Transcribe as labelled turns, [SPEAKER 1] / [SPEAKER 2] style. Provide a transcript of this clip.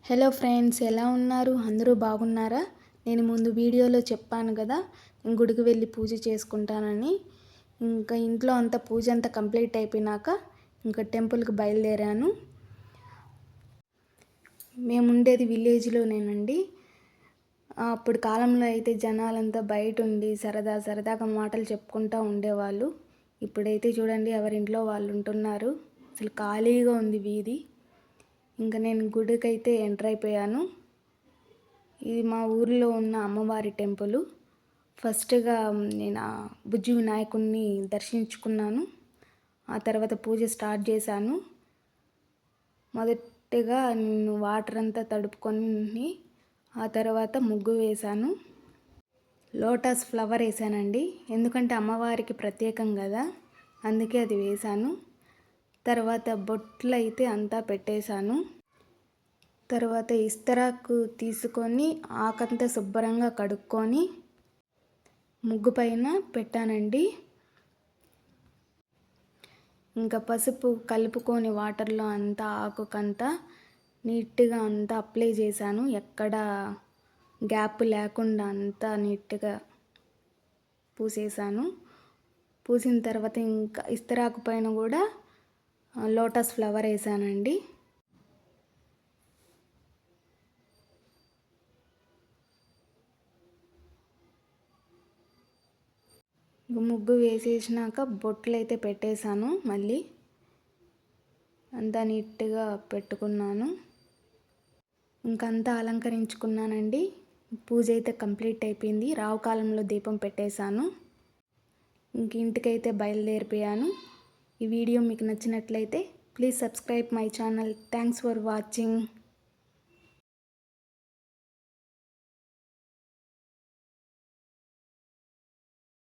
[SPEAKER 1] Hello friends, ఎలా ఉన్నారు? అందరూ బాగున్నారా? నేను ముందు వీడియోలో చెప్పాను కదా, నేను గుడికి వెళ్ళి పూజ చేసుకుంటానని. ఇంకా ఇంట్లో అంతా పూజ అంతా కంప్లీట్ అయిపోయినాక ఇంకా టెంపుల్కి బయలుదేరాను. మేము ఉండేది విలేజ్లోనేనండి. అప్పుడు కాలంలో అయితే జనాలంతా బయట ఉండి సరదాగా మాటలు చెప్పుకుంటూ ఉండేవాళ్ళు. ఇప్పుడైతే చూడండి, ఎవరింట్లో వాళ్ళు ఉంటున్నారు. అసలు ఖాళీగా ఉంది వీధి. ఇంకా నేను గుడికైతే ఎంటర్ అయిపోయాను. ఇది మా ఊరిలో ఉన్న అమ్మవారి టెంపుల్. ఫస్ట్గా నేను బుజ్జి వినాయకుడిని దర్శించుకున్నాను. ఆ తర్వాత పూజ స్టార్ట్ చేశాను. మొదటిగా నేను వాటర్ అంతా తడుపుకొని ఆ తర్వాత ముగ్గు వేశాను. లోటస్ ఫ్లవర్ వేసానండి, ఎందుకంటే అమ్మవారికి ప్రత్యేకం కదా, అందుకే అది వేశాను. తర్వాత బొట్లు అయితే అంతా పెట్టేశాను. తర్వాత ఇస్తరాకు తీసుకొని ఆకంతా శుభ్రంగా కడుక్కొని ముగ్గు పైన పెట్టానండి. ఇంకా పసుపు కలుపుకొని వాటర్లో అంతా ఆకుకంతా నీట్గా అంతా అప్లై చేశాను. ఎక్కడ గ్యాప్ లేకుండా అంతా నీట్గా పూసేసాను. పూసిన తర్వాత ఇంకా ఇస్తరాకు పైన కూడా లోటస్ ఫ్లవర్ వేసానండి. ముగ్గు వేసేసినాక బొట్లు అయితే పెట్టేశాను. మళ్ళీ అంతా నీట్గా పెట్టుకున్నాను. ఇంకంతా అలంకరించుకున్నానండి. పూజ అయితే కంప్లీట్ అయిపోయింది. రావు కాలంలో దీపం పెట్టేశాను. ఇంక ఇంటికైతే బయలుదేరిపోయాను. ఈ వీడియో మీకు నచ్చినట్లయితే please subscribe my channel. Thanks for watching.